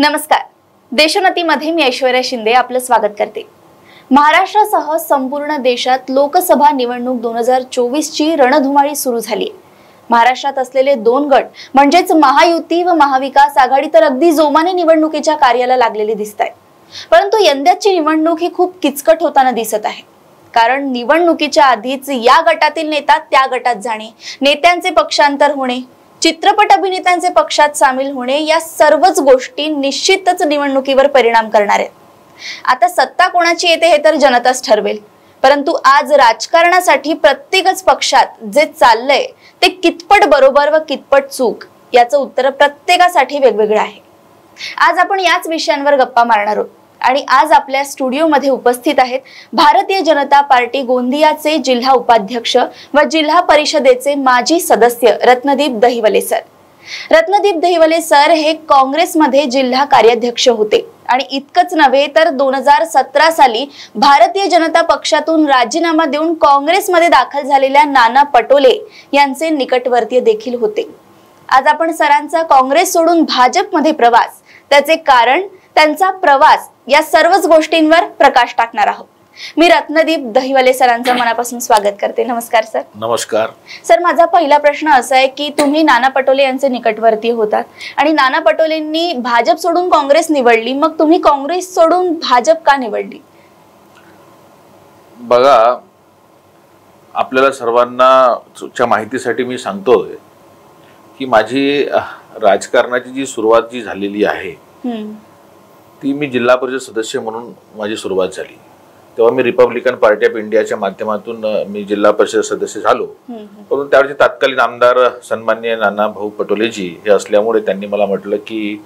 नमस्कार. देशोन्नतीमध्ये मी ऐश्वर्या शिंदे आपलं स्वागत करते. महाराष्ट्रासह संपूर्ण देशात लोकसभा निवडणूक 2024 ची रणधुमाळी सुरू झाली आहे. महाराष्ट्रात असलेले दोन गट म्हणजेच महायुती व महाविकास आघाडी तर अगदी जोमाने निवडणुकीच्या कार्याला लागलेले दिसतायत. परंतु यंदाची निवडणूक ही खूप किचकट होताना दिसत आहे. कारण निवडणुकीच्या आधीच या गटातील नेता त्या गटात जाणे, नेत्यांचे पक्षांतर होणे, चित्रपट अभिनेत्यांचे पक्षात सामील होणे या सर्वच गोष्टी निश्चितच निवडणुकीवर परिणाम करणार आहेत. आता सत्ता कोणाची येते हे तर जनताच ठरवेल. परंतु आज राजकारणासाठी प्रत्येकच पक्षात जे चाललंय ते कितपत बरोबर व कितपत चूक याचं उत्तर प्रत्येकासाठी वेगवेगळं आहे. आज आपण याच विषयांवर गप्पा मारणार आहोत. आणि आज आपल्या स्टुडिओमध्ये उपस्थित आहेत भारतीय जनता पार्टी गोंदियाचे जिल्हा उपाध्यक्ष व जिल्हा परिषदेचे माजी सदस्य रत्नदीप दहिवले सर. रत्नदीप दहिवले सर हे काँग्रेसमध्ये जिल्हा कार्याध्यक्ष होते आणि इतकंच नव्हे तर 2017 साली भारतीय जनता पक्षातून राजीनामा देऊन काँग्रेसमध्ये दाखल झालेल्या नाना पटोले यांचे निकटवर्तीय देखील होते. आज आपण सरांचा काँग्रेस सोडून भाजपमध्ये प्रवास, त्याचे कारण, त्यांचा प्रवास या सर्वच गोष्टींवर प्रकाश टाकणार आहोत. मी रत्नदीप दहिवले सरांचं मनापासून स्वागत करते. नमस्कार सर. नमस्कार सर. माझा पहिला प्रश्न असा आहे की तुम्ही नाना पटोले यांचे निकटवर्ती होतात आणि नाना पटोलेंनी भाजप सोडून काँग्रेस निवडली, मग तुम्ही काँग्रेस सोडून भाजप का निवडली? बघा, आपल्याला सर्वांना माहितीसाठी मी सांगतोय की माझी राजकारणाची जी सुरुवात जी झालेली आहे ती मी जिल्हा परिषद सदस्य म्हणून माझी सुरुवात झाली. तेव्हा मी रिपब्लिकन पार्टी ऑफ इंडियाच्या माध्यमातून मी जिल्हा परिषद सदस्य झालो. परंतु त्यावेळेचे तत्कालीन आमदार सन्माननीय नाना भाऊ पटोलेजी हे असल्यामुळे त्यांनी मला म्हटलं की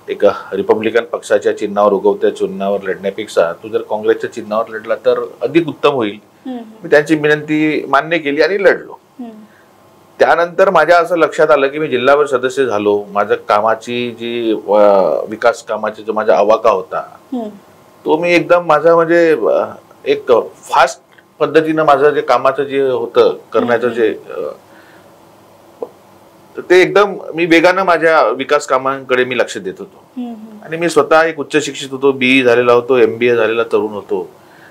एक रिपब्लिकन पक्षाच्या चिन्हावर, उगवत्या चिन्हावर लढण्यापेक्षा तू जर काँग्रेसच्या चिन्हावर लढला तर अधिक उत्तम होईल. मी त्यांची विनंती मान्य केली आणि लढलो. त्यानंतर माझ्या असं लक्षात आलं की मी जिल्हा परिषद सदस्य झालो. माझं कामाची जी विकास कामाची जो माझा आवाका होता तो मी एकदम माझा म्हणजे एक फास्ट पद्धतीनं माझं जे कामाचं जे होतं करण्याचं जे ते एकदम मी वेगानं माझ्या विकास कामांकडे मी लक्ष देत होतो. आणि मी स्वतः एक उच्च शिक्षित होतो, BE झालेला होतो, MBA झालेला तरुण होतो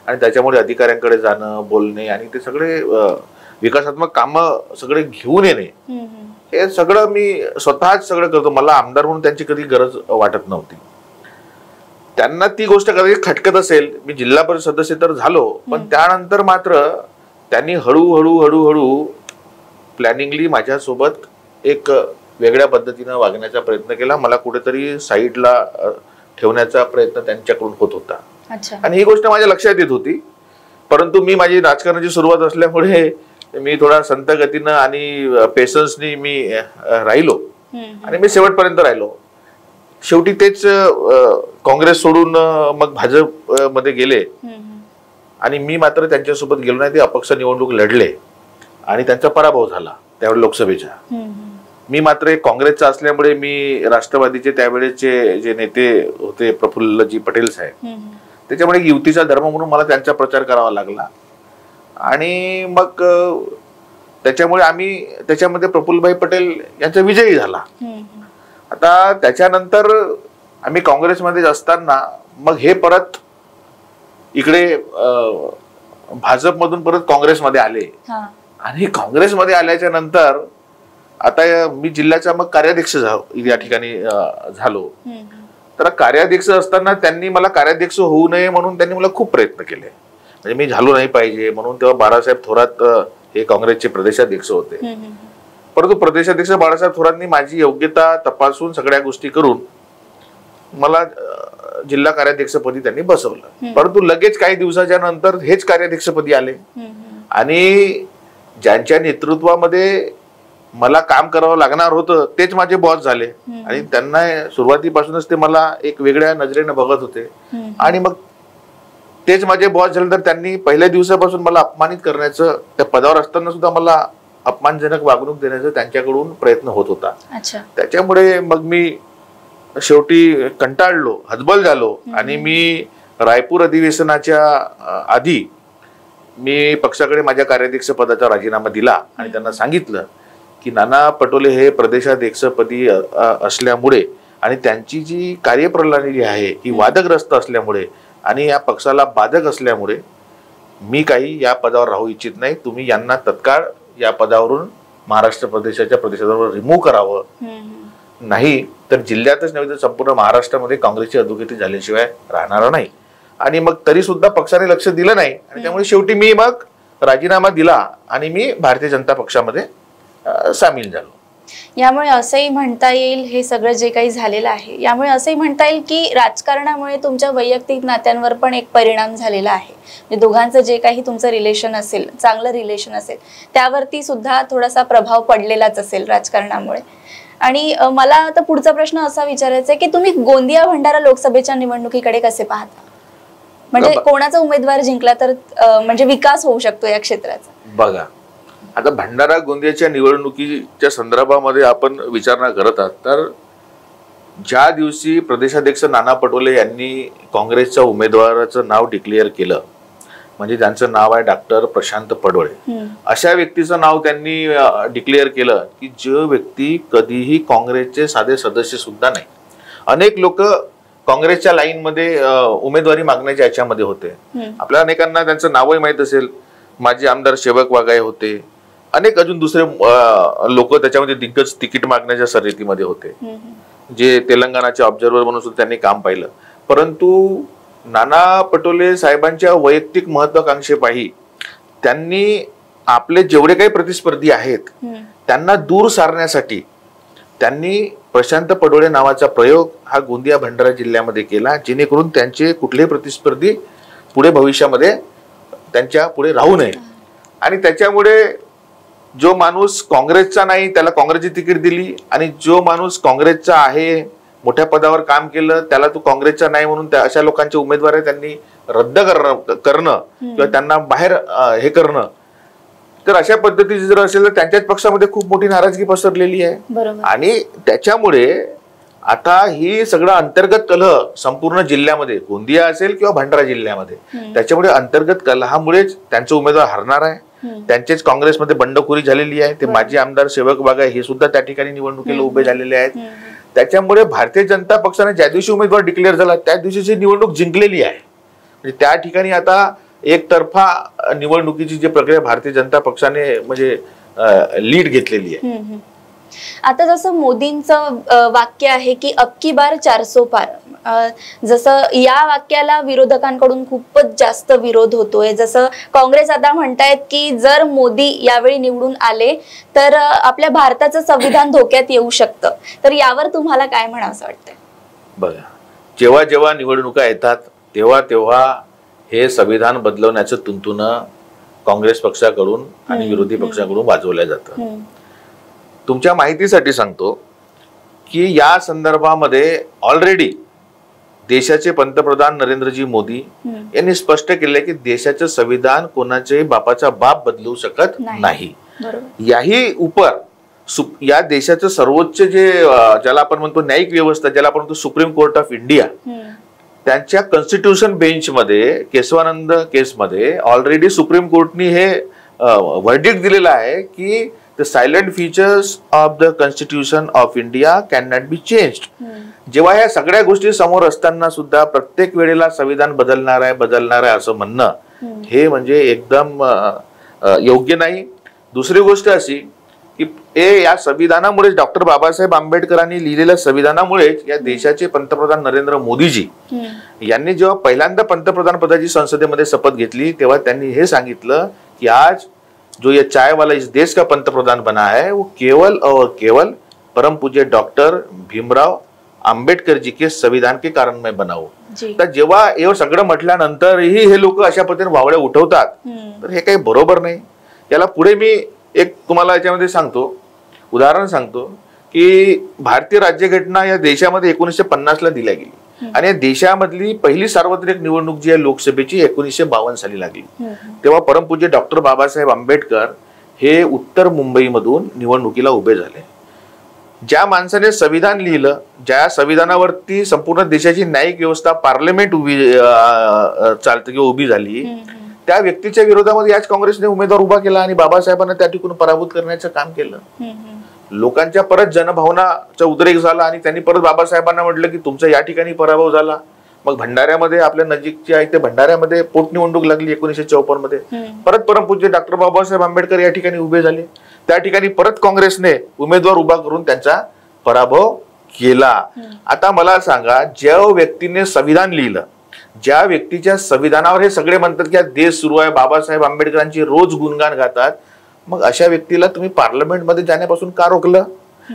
आणि त्याच्यामुळे अधिकाऱ्यांकडे जाणं, बोलणे आणि ते सगळे विकासात्मक काम सगळे घेऊन येणे हे सगळं मी स्वतःच सगळं करतो. मला आमदार म्हणून त्यांची कधी गरज वाटत नव्हती. त्यांना ती गोष्ट कधी खटकत असेल. मी जिल्हा परिषद सदस्य तर झालो, पण त्यानंतर मात्र त्यांनी हळूहळू प्लॅनिंगली माझ्यासोबत एक वेगळ्या पद्धतीनं वागण्याचा प्रयत्न केला. मला कुठेतरी साईडला ठेवण्याचा प्रयत्न त्यांच्याकडून होत होता आणि ही गोष्ट माझ्या लक्षात येत होती. परंतु मी माझी राजकारणाची सुरुवात असल्यामुळे मी थोडा संत गतीनं आणि पेशन्सनी मी राहिलो आणि मी शेवटपर्यंत राहिलो. शेवटी तेच काँग्रेस सोडून मग भाजप मध्ये गेले आणि मी मात्र त्यांच्यासोबत गेलो नाही. ते अपक्ष निवडणूक लढले आणि त्यांचा पराभव झाला त्यावेळी लोकसभेच्या. मी मात्र एक काँग्रेसचा असल्यामुळे मी राष्ट्रवादीचे त्यावेळेचे जे नेते होते प्रफुल्लजी पटेल साहेब, त्याच्यामुळे युतीचा धर्म म्हणून मला त्यांचा प्रचार करावा लागला आणि मग त्याच्यामुळे आम्ही त्याच्यामध्ये प्रफुल्लभाई पटेल यांचा विजयी झाला. आता त्याच्यानंतर आम्ही काँग्रेसमध्ये असताना मग हे परत इकडे भाजपमधून परत काँग्रेसमध्ये आले आणि काँग्रेसमध्ये आल्याच्या नंतर आता मी जिल्ह्याचा मग कार्याध्यक्ष या ठिकाणी झालो. तर कार्याध्यक्ष असताना त्यांनी मला कार्याध्यक्ष होऊ नये म्हणून त्यांनी मला खूप प्रयत्न केले. म्हणजे मी झालो नाही पाहिजे म्हणून. तेव्हा बाळासाहेब थोरात हे काँग्रेसचे प्रदेशाध्यक्ष होते. परंतु प्रदेशाध्यक्ष बाळासाहेब थोरांनी माझी योग्यता तपासून सगळ्या गोष्टी करून मला जिल्हा कार्याध्यक्षपदी त्यांनी बसवलं. परंतु लगेच काही दिवसाच्या नंतर हेच कार्याध्यक्षपदी आले आणि ज्यांच्या नेतृत्वामध्ये मला काम करावं लागणार होतं तेच माझे बॉस झाले आणि त्यांना सुरुवातीपासूनच ते मला एक वेगळ्या नजरेने बघत होते आणि मग तेच माझे बॉस झाल्यानंतर त्यांनी पहिल्या दिवसापासून मला अपमानित करण्याचं, त्या पदावर असताना सुद्धा मला अपमानजनक वागणूक देण्याचा त्यांच्याकडून प्रयत्न होत होता. त्याच्यामुळे मग मी शेवटी कंटाळलो, हतबल झालो आणि मी रायपूर अधिवेशनाच्या आधी मी पक्षाकडे माझ्या कार्याध्यक्ष पदाचा राजीनामा दिला आणि त्यांना सांगितलं की नाना पटोले हे प्रदेशाध्यक्षपदी असल्यामुळे आणि त्यांची जी कार्यप्रणाली आहे ही वादग्रस्त असल्यामुळे आणि या पक्षाला बाधक असल्यामुळे मी काही या पदावर राहू इच्छित नाही. तुम्ही यांना तत्काळ या पदावरून महाराष्ट्र प्रदेशाच्या प्रदेशावर रिमूव्ह करावं. नाही तर जिल्ह्यातच नव्हे तर संपूर्ण महाराष्ट्रामध्ये काँग्रेसची अधोगती झाल्याशिवाय राहणार नाही. आणि मग तरी सुद्धा पक्षाने लक्ष दिलं नाही आणि त्यामुळे शेवटी मी मग राजीनामा दिला आणि मी भारतीय जनता पक्षामध्ये सामील झालो. यामुळे असंही म्हणता येईल, हे सगळं जे काही झालेलं आहे यामुळे असंही म्हणता येईल की राजकारणामुळे तुमच्या वैयक्तिक नात्यांवर पण एक परिणाम झालेला आहे. म्हणजे दोघांचं जे काही तुमचं रिलेशन असेल, चांगलं रिलेशन असेल, त्यावरती सुद्धा थोडासा प्रभाव पडलेलाच असेल राजकारणामुळे. आणि मला आता पुढचा प्रश्न असा विचारायचा आहे की तुम्ही गोंदिया भंडारा लोकसभेच्या निवडणुकीकडे कसे पाहता? म्हणजे कोणाचा उमेदवार जिंकला तर म्हणजे विकास होऊ शकतो या क्षेत्राचा? बघा, आता भंडारा गोंदियाच्या निवडणुकीच्या संदर्भामध्ये आपण विचारणा करत आहात तर ज्या दिवशी प्रदेशाध्यक्ष नाना पटोले यांनी काँग्रेसच्या उमेदवाराचं नाव डिक्लेअर केलं, म्हणजे ज्यांचं नाव आहे डॉक्टर प्रशांत पडोळे, अशा व्यक्तीचं नाव त्यांनी डिक्लेअर केलं की जो व्यक्ती कधीही काँग्रेसचे साधे सदस्य सुद्धा नाही. अनेक लोक काँग्रेसच्या लाईन मध्ये उमेदवारी मागण्याच्या याच्यामध्ये होते. आपल्या अनेकांना त्यांचं नावही माहित असेल. माजी आमदार सेवक वाघाय होते, अनेक अजून दुसरे लोक त्याच्यामध्ये दिग्गज तिकीट मागण्याच्या शर्यतीमध्ये होते, जे तेलंगणाचे ऑब्झर्व्हर म्हणून सुद्धा त्यांनी काम पाहिलं. परंतु नाना पटोले साहेबांच्या वैयक्तिक महत्वाकांक्षेपायी त्यांनी आपले जेवढे काही प्रतिस्पर्धी आहेत त्यांना दूर सारण्यासाठी त्यांनी प्रशांत पडोळे नावाचा प्रयोग हा गोंदिया भंडारा जिल्ह्यामध्ये केला, जेणेकरून त्यांचे कुठलेही प्रतिस्पर्धी पुढे भविष्यामध्ये त्यांच्या पुढे राहू नये. आणि त्याच्यामुळे जो माणूस काँग्रेसचा नाही त्याला काँग्रेसची तिकीट दिली आणि जो माणूस काँग्रेसचा आहे, मोठ्या पदावर काम केलं, त्याला तो काँग्रेसचा नाही म्हणून अशा लोकांचे उमेदवार त्यांनी रद्द करणं किंवा त्यांना बाहेर हे करणं. तर अशा पद्धतीचे जर असेल तर त्यांच्याच पक्षामध्ये खूप मोठी नाराजगी पसरलेली आहे. आणि त्याच्यामुळे आता ही सगळं अंतर्गत कलह संपूर्ण जिल्ह्यामध्ये, गोंदिया असेल किंवा भंडारा जिल्ह्यामध्ये, त्याच्यामुळे अंतर्गत कलहामुळेच त्यांचे उमेदवार हरणार आहे. त्यांचेच काँग्रेसमध्ये बंडखोरी झालेली आहे. ते माजी आमदार सेवक बागा हे सुद्धा त्या ठिकाणी निवडणुकीला उभे झालेले आहेत. त्याच्यामुळे भारतीय जनता पक्षाने ज्या दिवशी उमेदवार डिक्लेअर झाला त्या दिवशीची निवडणूक जिंकलेली आहे. म्हणजे त्या ठिकाणी आता एकतर्फा निवडणुकीची जी प्रक्रिया भारतीय जनता पक्षाने म्हणजे लीड घेतलेली आहे. आता जसं मोदींचं वाक्य आहे की अब की बार 400 पार, जसं या वाक्याला विरोधकांकडून खूपच जास्त विरोध होतोय. जसं काँग्रेस आता म्हणतायत की जर मोदी यावेळी निवडून आले तर आपल्या भारताचं संविधान धोक्यात येऊ शकतं. तर यावर तुम्हाला काय म्हणावंसं वाटतंय? बघा, जेव्हा जेव्हा निवडणुका येतात तेव्हा तेव्हा हे संविधान बदलवण्याचं तुंतुनं काँग्रेस पक्षाकडून आणि विरोधी पक्षाकडून वाजवलं जातं. तुमच्या माहितीसाठी सांगतो की या संदर्भामध्ये ऑलरेडी देशाचे पंतप्रधान नरेंद्रजी मोदी यांनी स्पष्ट केले की देशाचं संविधान कोणाच्याही बापाचा बाप बदलू शकत नाही. याही उपर या देशाचं सर्वोच्च जे ज्याला आपण म्हणतो न्यायिक व्यवस्था, ज्याला आपण म्हणतो सुप्रीम कोर्ट ऑफ इंडिया, त्यांच्या कॉन्स्टिट्यूशन बेंचमध्ये केशवानंद केसमध्ये ऑलरेडी सुप्रीम कोर्टनी हे वर्डिक्ट दिलेलं आहे की the silent features of the constitution of India cannot be changed. जेव्हा या सगळ्या गोष्टी समोर असताना सुद्धा प्रत्येक वेळेला संविधान बदलणार आहे असं म्हणणं हे म्हणजे एकदम योग्य नाही. दुसरी गोष्ट अशी की या संविधानामुळे डॉक्टर बाबासाहेब आंबेडकरांनी लिहिलेल्या संविधानामुळेच या देशाचे पंतप्रधान नरेंद्र मोदीजी यांनी जेव्हा पहिल्यांदा पंतप्रधान पदाची संसदेमध्ये शपथ घेतली तेव्हा त्यांनी हे सांगितलं की आज जो ये चाय वाला इस देश का पंतप्रधान बना है वो केवल और केवल परम पूज्य डॉक्टर भीमराव आंबेडकर जी के संविधान के कारण मैं बना हूं. तर जेव्हा हे सगळं म्हटल्यानंतरही हे लोक अशा पद्धतीने वावड्या उठवतात तर हे काही बरोबर नाही. याला पुढे मी एक तुम्हाला याच्यामध्ये सांगतो, उदाहरण सांगतो की भारतीय राज्यघटना या देशामध्ये 1950 ला दिल्या गेली आणि या देशामधली पहिली सार्वत्रिक निवडणूक जी आहे लोकसभेची 1952 साली लागली. तेव्हा परमपूज्य डॉक्टर बाबासाहेब आंबेडकर हे उत्तर मुंबईमधून निवडणुकीला उभे झाले. ज्या माणसाने संविधान लिहिलं, ज्या संविधानावरती संपूर्ण देशाची न्यायिक व्यवस्था पार्लमेंट चालते किंवा उभी झाली, त्या व्यक्तीच्या विरोधामध्ये याच काँग्रेसने उमेदवार उभा केला आणि बाबासाहेबांना त्या ठिकाणी पराभूत करण्याचं काम केलं. लोकांच्या परत जनभावनाचा उद्रेक झाला आणि त्यांनी परत बाबासाहेबांना म्हटलं की तुमचा या ठिकाणी पराभव झाला. मग भंडाऱ्यामध्ये आपल्या नजीकची आहे ते भंडाऱ्यामध्ये पोटनिवडणूक लागली 1954 मध्ये. परत परमपूज्य डॉक्टर बाबासाहेब आंबेडकर या ठिकाणी उभे झाले. त्या ठिकाणी परत काँग्रेसने उमेदवार उभा करून त्यांचा पराभव केला. आता मला सांगा, ज्या व्यक्तीने संविधान लिहिलं, ज्या व्यक्तीच्या संविधानावर हे सगळे म्हणतात की देश सुरू आहे, बाबासाहेब आंबेडकरांची रोज गुणगान गातात, मग अशा व्यक्तीला तुम्ही पार्लमेंटमध्ये जाण्यापासून का रोखलं?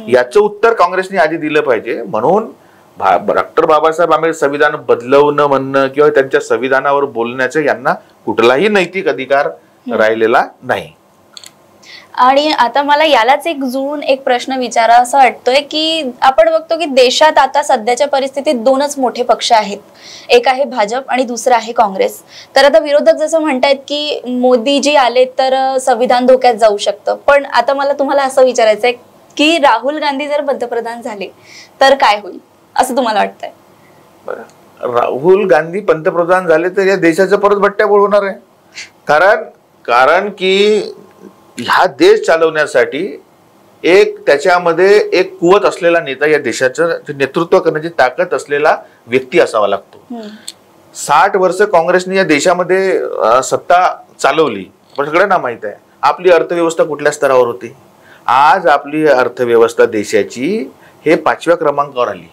याचं उत्तर काँग्रेसने आधी दिलं पाहिजे. म्हणून डॉक्टर बाबासाहेब आंबेडकर संविधान बदलवणं म्हणणं किंवा त्यांच्या संविधानावर बोलण्याचं यांना कुठलाही नैतिक अधिकार राहिलेला नाही. आणि आता मला यालाच एक जुळून एक प्रश्न विचारा असं वाटतोय की आपण बघतो की देशात आता सध्याच्या परिस्थितीत दोनच मोठे पक्ष आहेत, एक आहे भाजप आणि दुसरा आहे काँग्रेस. तर आता विरोधक जसं म्हणतायत की मोदीजी आले तर संविधान धोक्यात जाऊ शकतं, पण आता मला तुम्हाला असं विचारायचंय की राहुल गांधी जर पंतप्रधान झाले तर काय होईल असं तुम्हाला वाटतंय? राहुल गांधी पंतप्रधान झाले तर या देशाचं परत बट्ट्याबोळ होणार आहे. कारण की हा देश चालवण्यासाठी त्याच्यामध्ये एक कुवत असलेला नेता, या देशाचं नेतृत्व करण्याची ताकद असलेला व्यक्ती असावा लागतो. 60 वर्ष काँग्रेसने या देशामध्ये सत्ता चालवली, पण सगळ्यांना माहित आहे आपली अर्थव्यवस्था कुठल्या स्तरावर होती. आज आपली अर्थव्यवस्था देशाची हे 5व्या क्रमांकावर आली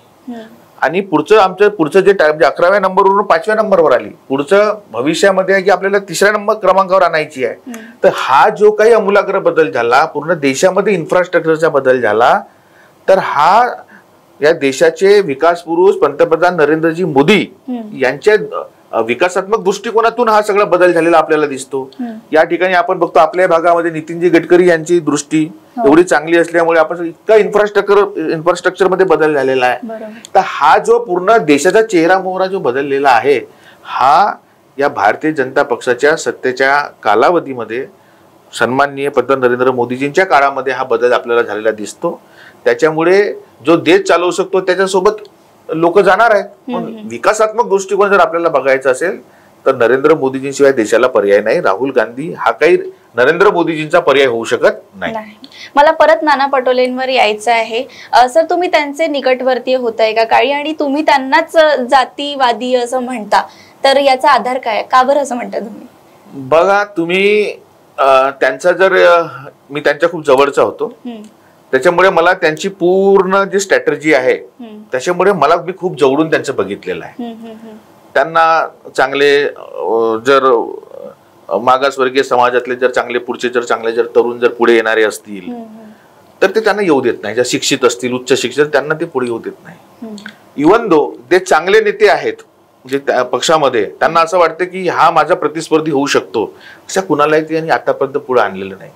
आणि पुढचं जे 11व्या नंबरवरून 5व्या नंबरवर आली. पुढचं भविष्यामध्ये आहे की आपल्याला 3ऱ्या क्रमांकावर आणायची आहे. तर हा जो काही आमूलाग्र बदल झाला, पूर्ण देशामध्ये इन्फ्रास्ट्रक्चरचा बदल झाला, तर हा या देशाचे विकास पुरुष पंतप्रधान नरेंद्रजी मोदी यांच्या विकासात्मक दृष्टिकोनातून हा सगळा बदल झालेला आपल्याला दिसतो. या ठिकाणी आपण बघतो आपल्या भागामध्ये नितीनजी गडकरी यांची दृष्टी एवढी चांगली असल्यामुळे आपण इतका इन्फ्रास्ट्रक्चर मध्ये बदल झालेला आहे. तर हा जो पूर्ण देशाचा चेहरा मोहरा जो बदललेला आहे, हा या भारतीय जनता पक्षाच्या सत्तेच्या कालावधीमध्ये सन्माननीय पंतप्रधान नरेंद्र मोदीजींच्या काळामध्ये हा बदल आपल्याला झालेला दिसतो. त्याच्यामुळे जो देश चालवू शकतो त्याच्यासोबत लोक जाणार आहेत. पण विकासात्मक दृष्टिकोन जर आपल्याला बघायचा असेल तर नरेंद्र मोदीजींशिवाय देशाला पर्याय नाही. राहुल गांधी हा काही नरेंद्र मोदीजींचा पर्याय होऊ शकत नाही. मला परत नाना पटोलेंवर यायचं आहे. सर, तुम्ही त्यांचे निकटवर्तीय होता एका काळी आणि तुम्ही त्यांनाच जातीवादी असं म्हणता, तर याचा आधार काय, का बरं असं म्हणता तुम्ही? बघा, तुम्ही त्यांचा मी त्यांच्या खूप जवळचा होतो, त्याच्यामुळे मला त्यांची पूर्ण जी स्ट्रॅटेजी आहे त्याच्यामुळे मी खूप जवळून त्यांचं बघितलेलं आहे. त्यांना चांगले जर मागासवर्गीय समाजातले चांगले तरुण जर पुढे येणारे असतील तर ते त्यांना येऊ देत नाही. ज्या शिक्षित असतील, उच्च शिक्षित, त्यांना ते पुढे येऊ देत नाही. इव्हन दो ते चांगले नेते आहेत म्हणजे पक्षामध्ये, त्यांना असं वाटतं की हा माझा प्रतिस्पर्धी होऊ शकतो, अशा कुणालाही त्यांनी आतापर्यंत पुढे आणलेलं नाही.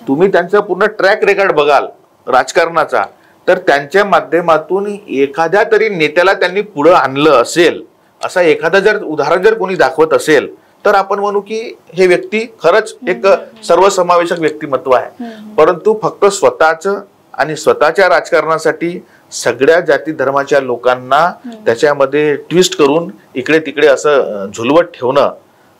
तुम्ही त्यांचा पूर्ण ट्रॅक रेकॉर्ड बघाल राजकारणाचा, तर त्यांच्या माध्यमातून एखाद्या तरी नेत्याला त्यांनी पुढे आणलं असेल, असा एखादा जर उदाहरण जर कोणी दाखवत असेल तर आपण म्हणू की हे व्यक्ती खरंच एक सर्वसमावेशक व्यक्तिमत्व आहे. परंतु फक्त स्वतःचं आणि स्वतःच्या राजकारणासाठी सगळ्या जाती धर्माच्या लोकांना त्याच्यामध्ये ट्विस्ट करून इकडे तिकडे असं झुलवत ठेवणं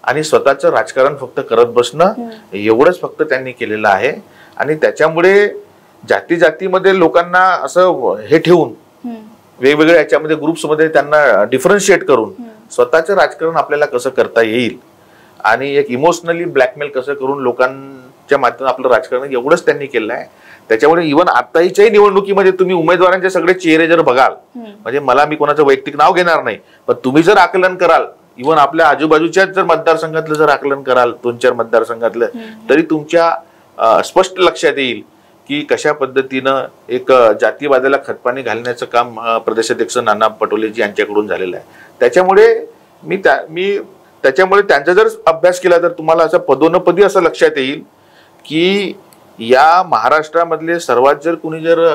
आणि स्वतःचं राजकारण फक्त करत बसणं, एवढंच फक्त त्यांनी केलेलं आहे. आणि त्याच्यामुळे जातीमध्ये लोकांना असं हे ठेवून वेगवेगळ्या याच्यामध्ये ग्रुप्समध्ये त्यांना डिफरन्शिएट करून स्वतःचं राजकारण आपल्याला कसं करता येईल आणि एक इमोशनली ब्लॅकमेल कसं करून लोकांच्या माध्यमातून आपलं राजकारण, एवढंच त्यांनी केलं आहे. त्याच्यामुळे इव्हन आताहीच्याही निवडणुकीमध्ये तुम्ही उमेदवारांचे सगळे चेहरे जर बघाल, म्हणजे मी कोणाचं वैयक्तिक नाव घेणार नाही, पण तुम्ही जर आकलन कराल, इव्हन आपल्या आजूबाजूच्याच जर मतदारसंघातलं जर आकलन कराल, 2-4 मतदारसंघातलं, तरी तुमच्या स्पष्ट लक्षात येईल की कशा पद्धतीनं एक जातीवादाला खतपाणी घालण्याचं काम प्रदेशाध्यक्ष नाना पटोलेजी यांच्याकडून झालेलं आहे. त्याच्यामुळे त्यांचा जर अभ्यास केला तर तुम्हाला असं पदोनपदी असं लक्षात येईल की या महाराष्ट्रामधले सर्वात जर कुणी जर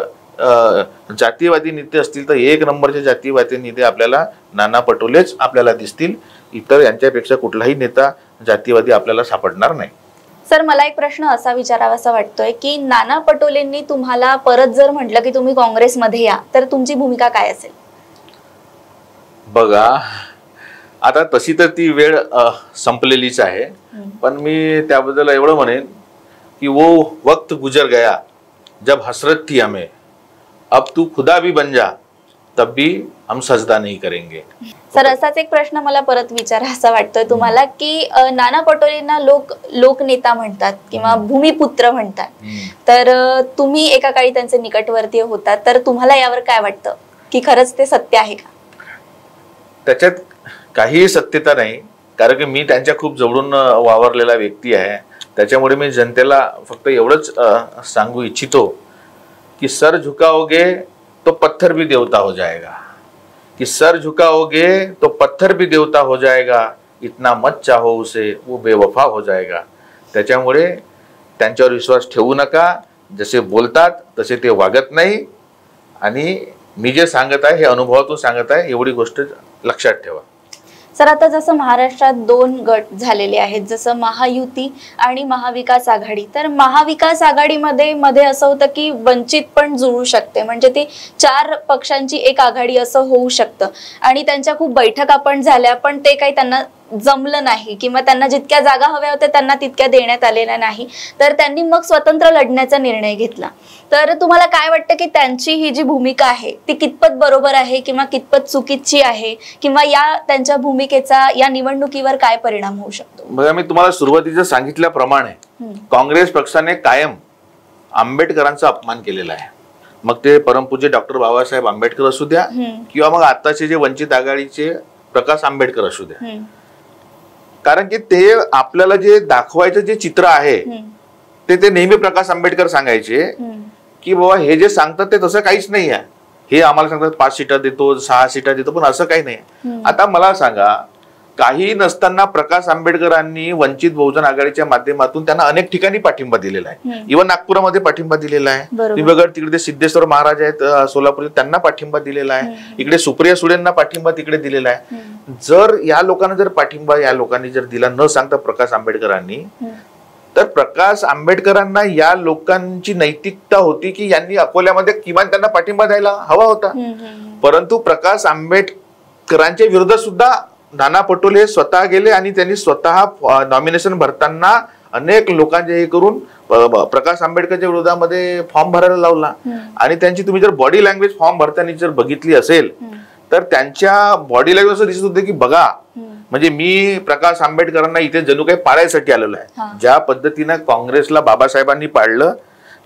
जातीवादी नेते असतील तर 1 नंबरचे जातीवादी नेते आपल्याला नाना पटोलेच आपल्याला दिसतील. इतर यांच्यापेक्षा कुठलाही नेता जातीवादी आपल्याला सापडणार नाही. सर, मला एक प्रश्न असा विचारावासा वाटतोय की नाना पटोलेंनी तुम्हाला परत जर म्हटलं की तुम्ही काँग्रेसमध्ये या, तर तुमची भूमिका काय असेल? बघा, आता तशी तर ती वेळ संपलेलीच आहे, पण मी त्याबद्दल एवढं म्हणेन की वो वक्त गुजर गया जब हसरत थी हमें, अब तू खुदा भी बन जा, तब भी हम सजदा नहीं करेंगे. सर, असाच एक प्रश्न मला परत विचारायचा वाटतोय तुम्हाला की नाना पटोलेंना लोक लोकनेता म्हणतात किंवा भूमिपुत्र म्हणतात, तर तुम्ही एका काळी त्यांचे निकटवर्तीय होता, तर तुम्हाला यावर काय वाटतं की खरंच ते सत्य आहे का? त्याच्यात काहीही सत्यता नाही, कारण की मी त्यांच्या खूप जवळून वावरलेला व्यक्ती आहे. त्याच्यामुळे मी जनतेला फक्त एवढंच सांगू इच्छितो कि सर झुकाओगे तो पत्थर भी देवता हो जाएगा, कि सर झुकाओगे तो पत्थर भी देवता हो जाएगा, इतना मत चाहो उसे वो बेवफा हो जाएगा. त्याच्यामुळे त्यांच्यावर विश्वास ठेवू नका. जसे बोलतात तसे ते वागत नाही, आणि मी जे सांगत आहे हे अनुभवातून सांगत आहे, एवढी गोष्ट लक्षात ठेवा. सर, आता जसं महाराष्ट्रात 2 गट झालेले आहेत, जसं महायुती आणि महाविकास आघाडी, तर महाविकास आघाडीमध्ये असं होतं की वंचित पण जुळू शकते, म्हणजे ती 4 पक्षांची एक आघाडी असं होऊ शकतं, आणि त्यांच्या खूप बैठका पण झाल्या, पण ते काही त्यांना जमलं नाही किंवा त्यांना जितक्या जागा हव्या होत्या त्यांना तितक्या देण्यात आलेल्या नाही, तर त्यांनी मग स्वतंत्र लढण्याचा निर्णय घेतला. तर तुम्हाला काय वाटतं की त्यांची ही जी भूमिका आहे ती कितपत बरोबर आहे किंवा कितपत चुकीची आहे, किंवा या त्यांच्या भूमिकेचा या निवडणुकीवर काय परिणाम होऊ शकतो? बघा, मी तुम्हाला सुरुवातीला सांगितल्याप्रमाणे काँग्रेस पक्षाने कायम आंबेडकरांचा अपमान केलेला आहे. मग ते परमपूज्य डॉक्टर बाबासाहेब आंबेडकर असू द्या किंवा मग आताचे जे वंचित आघाडीचे प्रकाश आंबेडकर असू द्या, कारण की ते आपल्याला जे दाखवायचं जे चित्र आहे ते नेहमी प्रकाश आंबेडकर सांगायचे की बाबा हे जे सांगतात ते तसं काहीच नाही आहे. हे आम्हाला सांगतात 5 सीटा देतो, 6 सीटा देतो, पण असं काही नाही. आता मला सांगा, काही नसताना प्रकाश आंबेडकरांनी वंचित बहुजन आघाडीच्या माध्यमातून त्यांना अनेक ठिकाणी पाठिंबा दिलेला आहे. इव्हन नागपुरामध्ये पाठिंबा दिलेला आहे. बघा, तिकडे सिद्धेश्वर महाराज आहेत सोलापूर, त्यांना पाठिंबा दिलेला आहे. इकडे सुप्रिया सुळेंना पाठिंबा तिकडे दिलेला आहे. जर या लोकांना जर पाठिंबा या लोकांनी जर दिला न सांगता प्रकाश आंबेडकरांनी, तर प्रकाश आंबेडकरांना या लोकांची नैतिकता होती की यांनी अकोल्यामध्ये किमान त्यांना पाठिंबा द्यायला हवा होता. परंतु प्रकाश आंबेडकरांच्या विरोधात सुद्धा नाना पटोले स्वतः गेले आणि त्यांनी स्वतः नॉमिनेशन भरताना अनेक लोकांचे हे करून प्रकाश आंबेडकरच्या विरोधामध्ये फॉर्म भरायला लावला. आणि त्यांची तुम्ही जर बॉडी लँग्वेज फॉर्म भरताना जर बघितली असेल तर त्यांच्या बॉडी लँग्वेज असं दिसत होते की बघा, म्हणजे मी प्रकाश आंबेडकरांना इथे जणू काही पाळायसाठी आलेलो आहे. ज्या पद्धतीनं काँग्रेसला बाबासाहेबांनी पाळलं,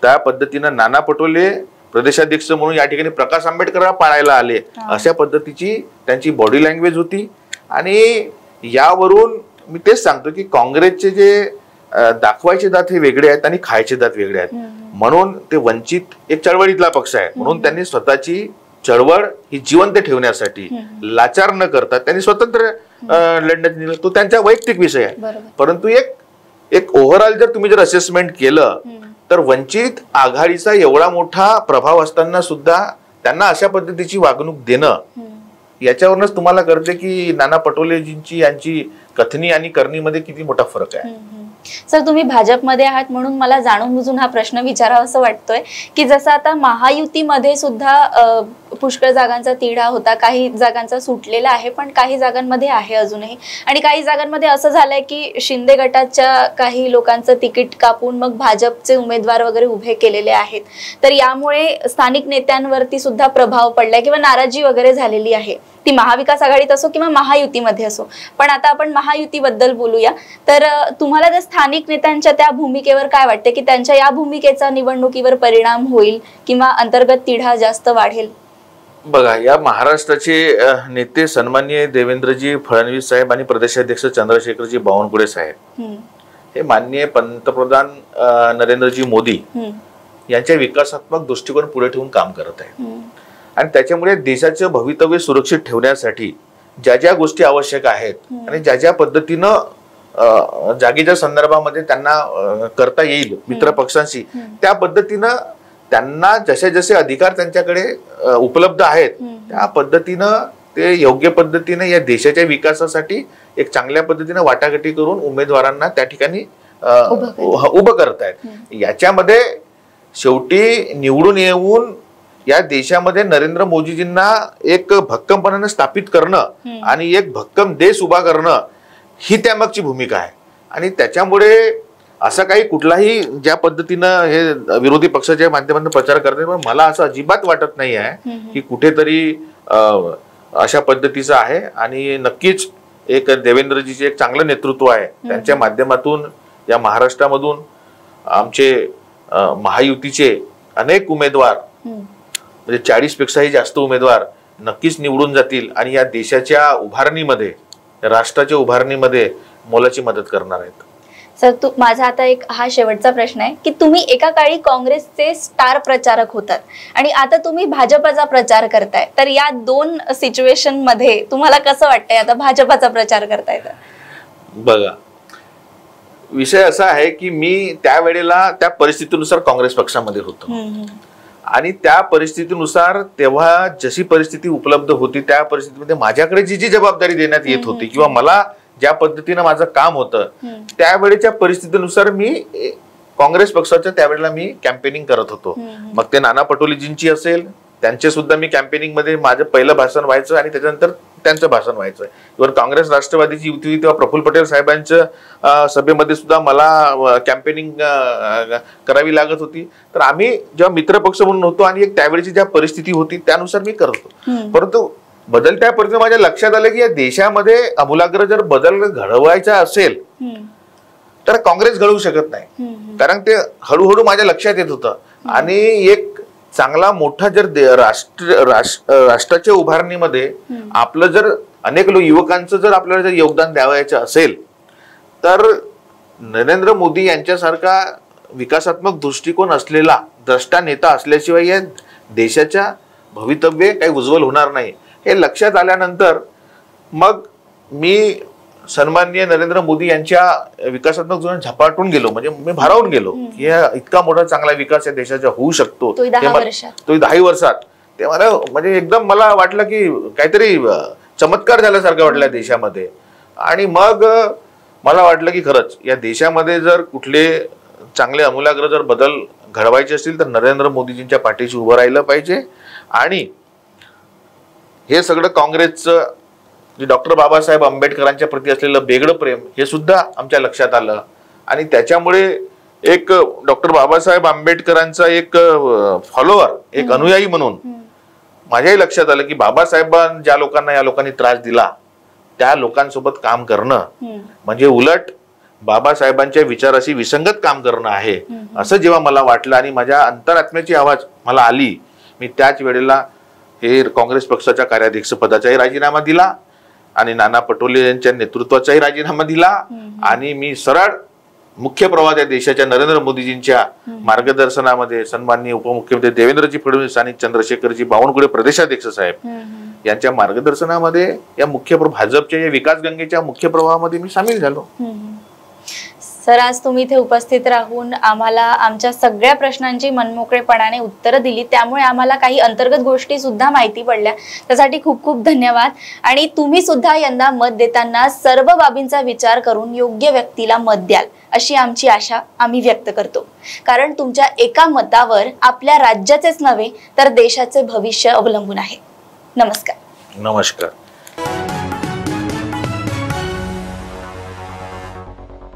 त्या पद्धतीनं नाना पटोले प्रदेशाध्यक्ष म्हणून या ठिकाणी प्रकाश आंबेडकरांना पाळायला आले, अशा पद्धतीची त्यांची बॉडी लँग्वेज होती. आणि यावरून मी तेच सांगतो की काँग्रेसचे जे दाखवायचे दात हे वेगळे आहेत आणि खायचे दात वेगळे आहेत. म्हणून ते वंचित एक चळवळीतला पक्ष आहे, म्हणून त्यांनी स्वतःची चळवळ ही जिवंत ठेवण्यासाठी लाचार न करता त्यांनी स्वतंत्र लढण्यात निघालं. तो त्यांचा वैयक्तिक विषय आहे. परंतु एक ओव्हरऑल जर तुम्ही जर असेसमेंट केलं तर वंचित आघाडीचा एवढा मोठा प्रभाव असताना सुद्धा त्यांना अशा पद्धतीची वागणूक देणं, याच्यावरूनच तुम्हाला कळते की नाना पटोलेजींची यांची कथनी आणि करणीमध्ये किती मोठा फरक आहे. सर, तुम्ही भाजपमध्ये आहात म्हणून मला जाणून बुजून हा प्रश्न विचारावा असं वाटतोय की जसं आता महायुतीमध्ये सुद्धा पुष्कळ जागांचा तिढा होता, काही जागांचा सुटलेला आहे, पण काही जागांमध्ये आहे अजूनही, आणि काही जागांमध्ये असं झालंय की शिंदे गटाच्या काही लोकांचं तिकीट कापून मग भाजपचे उमेदवार वगैरे उभे केलेले आहेत. तर यामुळे स्थानिक नेत्यांवरती सुद्धा प्रभाव पडलाय किंवा नाराजी वगैरे झालेली आहे, ती महाविकास आघाडीत असो किंवा महायुतीमध्ये असो. पण आता आपण महायुतीबद्दल बोलूया. तर तुम्हाला त्या स्थानिक नेत्यांच्या त्या भूमिकेवर काय वाटते की त्यांच्या या भूमिकेचा निवडणुकीवर परिणाम होईल किंवा अंतर्गत तिढा जास्त वाढेल? बघा, या महाराष्ट्राचे नेते सन्माननीय देवेंद्रजी फडणवीस साहेब आणि प्रदेशाध्यक्ष चंद्रशेखरजी बावनकुळे साहेब हे माननीय पंतप्रधान नरेंद्रजी मोदी यांच्या विकासात्मक दृष्टिकोन पुढे ठेवून काम करत आहेत. आणि त्याच्यामुळे देशाचं भवितव्य सुरक्षित ठेवण्यासाठी ज्या ज्या गोष्टी आवश्यक आहेत आणि ज्या ज्या पद्धतीनं जागेच्या संदर्भामध्ये त्यांना करता येईल मित्र पक्षांशी, त्या पद्धतीनं त्यांना जसे जसे अधिकार त्यांच्याकडे उपलब्ध आहेत त्या पद्धतीनं ते योग्य पद्धतीने या देशाच्या विकासासाठी एक चांगल्या पद्धतीने वाटाघाटी करून उमेदवारांना त्या ठिकाणी उभं करतायत. याच्यामध्ये शेवटी निवडून येऊन या देशामध्ये नरेंद्र मोदीजींना एक भक्कमपणाने स्थापित करणं आणि एक भक्कम देश उभा करणं ही त्यामागची भूमिका आहे. आणि त्याच्यामुळे असं काही कुठलाही ज्या पद्धतीनं हे विरोधी पक्षाच्या माध्यमातून प्रचार करते, पण मला असं अजिबात वाटत नाही आहे की कुठेतरी अशा पद्धतीचं आहे. आणि नक्कीच एक देवेंद्रजीचे एक चांगलं नेतृत्व आहे, त्यांच्या माध्यमातून या महाराष्ट्रामधून आमचे महायुतीचे अनेक उमेदवार म्हणजे 40 पेक्षाही जास्त उमेदवार नक्कीच निवडून जातील आणि या देशाच्या उभारणीमध्ये, राष्ट्राच्या उभारणीमध्ये मोलाची मदत करणार आहेत. सर, माझा आता एक हा शेवटचा प्रश्न आहे की तुम्ही एका काळी काँग्रेसचे स्टार प्रचारक होतात आणि आता तुम्ही भाजपाचा प्रचार करताय, तर या दोन सिच्युएशन मध्ये तुम्हाला कसं वाटतंय आता भाजपाचा प्रचार करताय? बघा, विषय असा आहे की मी त्यावेळेला त्या परिस्थितीनुसार काँग्रेस पक्षामध्ये होतो आणि त्या परिस्थितीनुसार तेव्हा जशी परिस्थिती उपलब्ध होती त्या परिस्थितीमध्ये माझ्याकडे जी जी जबाबदारी देण्यात येत होती किंवा मला ज्या पद्धतीनं माझं काम होतं त्यावेळेच्या परिस्थितीनुसार मी काँग्रेस पक्षाच्या त्यावेळेला मी कॅम्पेनिंग करत होतो. मग ते नाना पटोलेजींची असेल, त्यांचे सुद्धा मी कॅम्पेनिंग मध्ये माझं पहिलं भाषण व्हायचं आणि त्याच्यानंतर त्यांचं भाषण व्हायचं. इव्हन काँग्रेस राष्ट्रवादीची युती होती तेव्हा प्रफुल्ल पटेल साहेबांच्या सभेमध्ये सुद्धा मला कॅम्पेनिंग करावी लागत होती. तर आम्ही जेव्हा मित्रपक्ष म्हणून होतो आणि एक त्यावेळेची ज्या परिस्थिती होती त्यानुसार मी करत होतो. परंतु बदलत्या परिस्थितीत माझ्या लक्षात आलं की या देशामध्ये आमूलाग्र जर बदल घडवायचा असेल तर काँग्रेस घडवू शकत नाही, कारण ते हळूहळू माझ्या लक्षात येत होतं. आणि एक चांगला मोठा जर राष्ट्राच्या उभारणीमध्ये आपलं जर अनेक युवकांचं जर आपल्याला जर योगदान द्यावायचं असेल तर नरेंद्र मोदी यांच्यासारखा विकासात्मक दृष्टिकोन असलेला द्रष्टा नेता असल्याशिवाय या देशाच्या भवितव्य काही उज्ज्वल होणार नाही. हे लक्षात आल्यानंतर मग मी सन्माननीय नरेंद्र मोदी यांच्या विकासात्मक धोरण झपाटून गेलो, म्हणजे मी भारावून गेलो की इतका मोठा चांगला विकास या देशाचा होऊ शकतो तो 10 वर्षात. ते मला म्हणजे एकदम मला वाटलं की काहीतरी चमत्कार झाल्यासारखं वाटलं देशामध्ये. आणि मग मला वाटलं की खरंच या देशामध्ये जर कुठले चांगले आमूलाग्र जर बदल घडवायचे असतील तर नरेंद्र मोदीजींच्या पाठीशी उभं राहिलं पाहिजे. आणि हे सगळं काँग्रेसचं जे डॉक्टर बाबासाहेब आंबेडकरांच्या प्रती असलेलं वेगळं प्रेम हे सुद्धा आमच्या लक्षात आलं. आणि त्याच्यामुळे एक डॉक्टर बाबासाहेब आंबेडकरांचा एक फॉलोअर, एक अनुयायी म्हणून माझ्याही लक्षात आलं की बाबासाहेबांना ज्या लोकांना या लोकांनी त्रास दिला त्या लोकांसोबत काम करणं म्हणजे उलट बाबासाहेबांच्या विचाराशी विसंगत काम करणं आहे, असं जेव्हा मला वाटलं आणि माझ्या अंतरात्म्याची आवाज मला आली, मी त्याच वेळेला हे काँग्रेस पक्षाच्या कार्याध्यक्ष पदाचाही राजीनामा दिला आणि नाना पटोले यांच्या नेतृत्वाचाही राजीनामा दिला आणि मी सरळ मुख्य प्रवाह या देशाच्या नरेंद्र मोदीजींच्या मार्गदर्शनामध्ये सन्माननीय उपमुख्यमंत्री देवेंद्रजी फडणवीस आणि चंद्रशेखरजी बावनकुळे प्रदेशाध्यक्ष साहेब यांच्या मार्गदर्शनामध्ये या भाजपच्या या विकास गंगेच्या मुख्य प्रवाहामध्ये मी सामील झालो. सर, आज तुम्ही इथे उपस्थित राहून आम्हाला आमच्या सगळ्या प्रश्नांची मनमोकळेपणाने उत्तरं दिली, त्यामुळे आम्हाला काही अंतर्गत गोष्टी सुद्धा माहिती पडल्या, त्यासाठी खूप खूप धन्यवाद. आणि तुम्ही सुद्धा यंदा मत देताना सर्व बाबींचा विचार करून योग्य व्यक्तीला मत द्याल अशी आमची आशा आम्ही व्यक्त करतो, कारण तुमच्या एका मतावर आपल्या राज्याचेच नव्हे तर देशाचे भविष्य अवलंबून आहे. नमस्कार. नमस्कार.